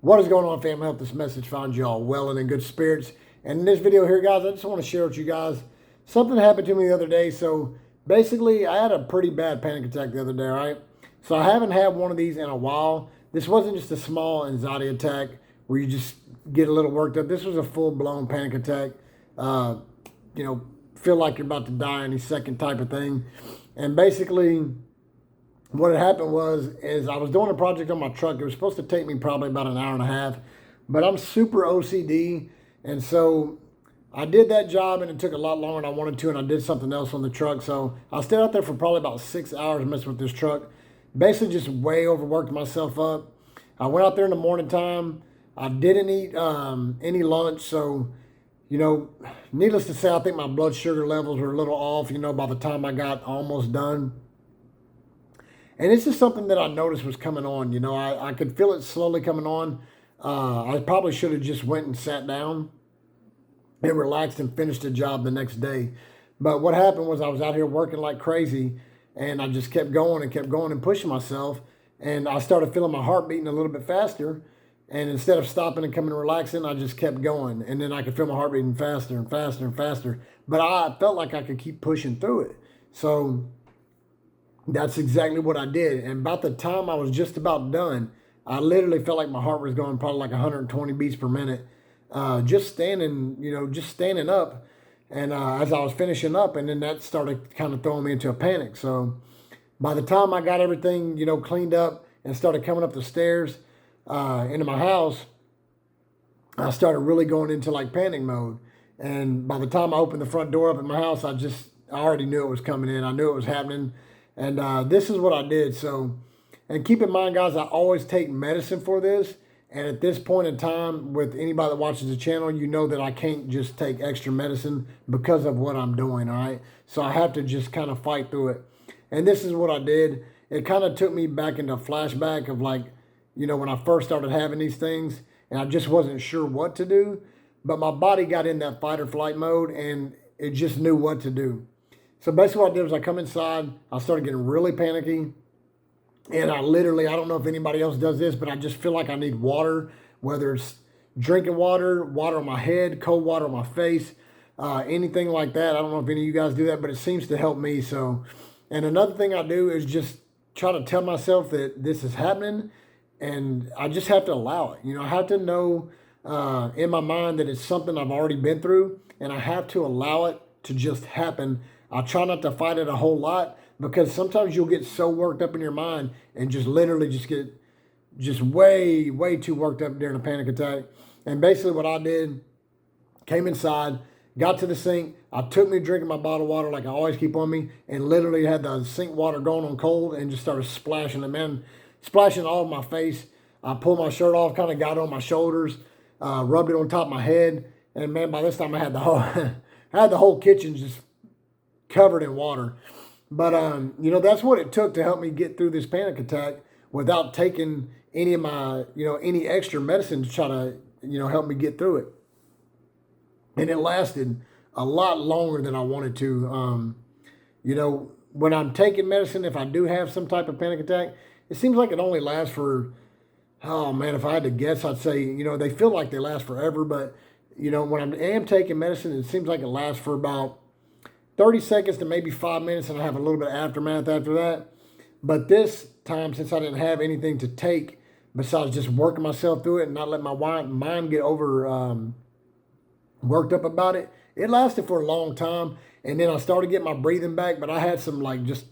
What is going on, family? I hope this message finds you all well and in good spirits. And in this video here, guys, I just want to share with you guys something happened to me the other day. So basically, I had a pretty bad panic attack the other day, right? So I haven't had one of these in a while. This wasn't just a small anxiety attack where you just get a little worked up. This was a full-blown panic attack. Uh, feel like you're about to die any second type of thing. And basically, what had happened is I was doing a project on my truck. It was supposed to take me probably about an hour and a half, but I'm super OCD, and so I did that job, and it took a lot longer than I wanted to, and I did something else on the truck. So I stayed out there for probably about 6 hours messing with this truck. Basically, just way overworked myself up. I went out there in the morning time. I didn't eat any lunch, so needless to say, I think my blood sugar levels were a little off. By the time I got almost done. And it's just something that I noticed was coming on. I could feel it slowly coming on. I probably should have just went and sat down and relaxed and finished the job the next day. But what happened was I was out here working like crazy, and I just kept going and pushing myself. And I started feeling my heart beating a little bit faster. And instead of stopping and coming and relaxing, I just kept going. And then I could feel my heart beating faster and faster and faster. But I felt like I could keep pushing through it. So that's exactly what I did. And about the time I was just about done, I literally felt like my heart was going probably like 120 beats per minute. Just standing up. And as I was finishing up, and then that started kind of throwing me into a panic. So by the time I got everything, cleaned up and started coming up the stairs into my house, I started really going into like panic mode. And by the time I opened the front door up at my house, I already knew it was coming in. I knew it was happening. And this is what I did. So, and keep in mind, guys, I always take medicine for this. And at this point in time, with anybody that watches the channel, you know that I can't just take extra medicine because of what I'm doing, all right? So I have to just kind of fight through it. And this is what I did. It kind of took me back into a flashback of like, when I first started having these things, and I just wasn't sure what to do. But my body got in that fight or flight mode, and it just knew what to do. So basically what I did was I come inside, I started getting really panicky, and I don't know if anybody else does this, but I just feel like I need water, whether it's drinking water, water on my head, cold water on my face, anything like that. I don't know if any of you guys do that, but it seems to help me. So, and another thing I do is just try to tell myself that this is happening, and I just have to allow it. I have to know in my mind that it's something I've already been through, and I have to allow it to just happen. I try not to fight it a whole lot, because sometimes you'll get so worked up in your mind and just literally just get just way, way too worked up during a panic attack. And basically what I did, came inside, got to the sink. I took me drinking my bottled water like I always keep on me, and literally had the sink water going on cold and just started splashing it, man, splashing all of my face. I pulled my shirt off, kind of got it on my shoulders, rubbed it on top of my head. And man, by this time I had the whole, I had the whole kitchen just covered in water. But, that's what it took to help me get through this panic attack without taking any of my, any extra medicine to try to, help me get through it. And it lasted a lot longer than I wanted to. When I'm taking medicine, if I do have some type of panic attack, it seems like it only lasts for, oh man, if I had to guess, I'd say, they feel like they last forever. But, when I am taking medicine, it seems like it lasts for about 30 seconds to maybe 5 minutes, and I have a little bit of aftermath after that. But this time, since I didn't have anything to take besides just working myself through it and not let my mind get over worked up about it, it lasted for a long time. And then I started getting my breathing back, but I had some like just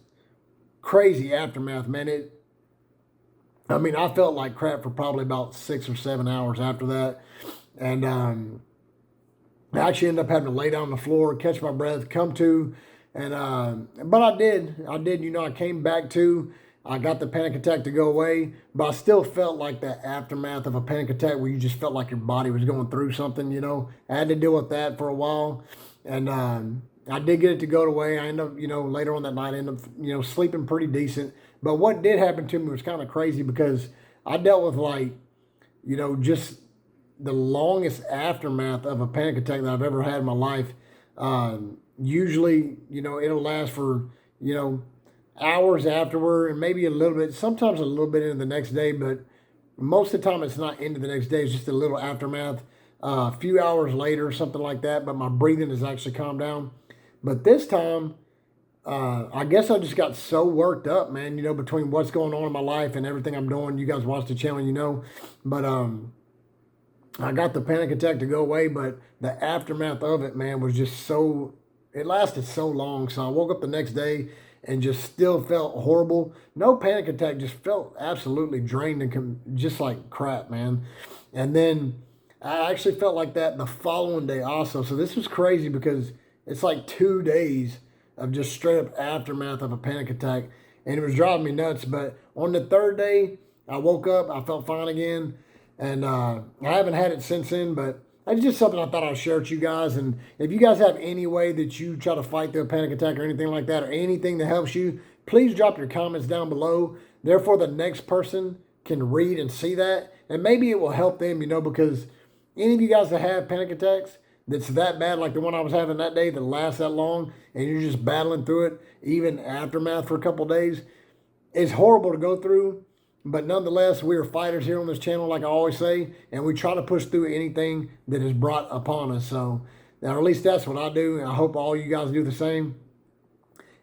crazy aftermath, man. I felt like crap for probably about 6 or 7 hours after that. And I actually ended up having to lay down on the floor, catch my breath, come to, and but I did. I came back to. I got the panic attack to go away, but I still felt like the aftermath of a panic attack where you just felt like your body was going through something. I had to deal with that for a while, and I did get it to go away. I ended up, later on that night, I ended up, sleeping pretty decent. But what did happen to me was kind of crazy, because I dealt with like, just the longest aftermath of a panic attack that I've ever had in my life. Usually, it'll last for, hours afterward, and maybe a little bit, sometimes a little bit into the next day. But Most of the time it's not into the next day, it's just a little aftermath, a few hours later, something like that, but my breathing has actually calmed down. But this time, I guess I just got so worked up, man, between what's going on in my life and everything I'm doing. You guys watch the channel, but I got the panic attack to go away, but the aftermath of it, man, was just so, it lasted so long. So I woke up the next day and just still felt horrible. No panic attack, just felt absolutely drained and just like crap, man. And then I actually felt like that the following day also. So this was crazy because it's like 2 days of just straight up aftermath of a panic attack. And it was driving me nuts. But on the third day, I woke up, I felt fine again. And I haven't had it since then, but it's just something I thought I'd share with you guys. And if you guys have any way that you try to fight through a panic attack or anything like that, or anything that helps you, please drop your comments down below. Therefore, the next person can read and see that. And maybe it will help them, because any of you guys that have panic attacks that's that bad, like the one I was having that day that lasts that long, and you're just battling through it, even aftermath for a couple days, it's horrible to go through. But nonetheless, we are fighters here on this channel, like I always say, and we try to push through anything that is brought upon us. So, or at least that's what I do, and I hope all you guys do the same.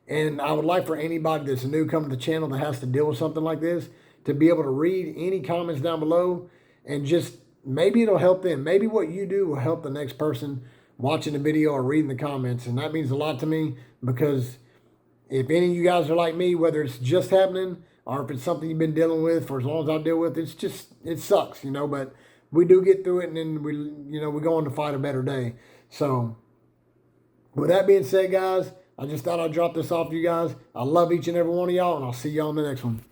And I would like for anybody that's new coming to the channel that has to deal with something like this to be able to read any comments down below, and just maybe it'll help them. Maybe what you do will help the next person watching the video or reading the comments. And that means a lot to me, because if any of you guys are like me, whether it's just happening or if it's something you've been dealing with for as long as I deal with, it sucks, but we do get through it, and then we go on to fight a better day. So with that being said, guys, I just thought I'd drop this off to you guys. I love each and every one of y'all, and I'll see y'all on the next one.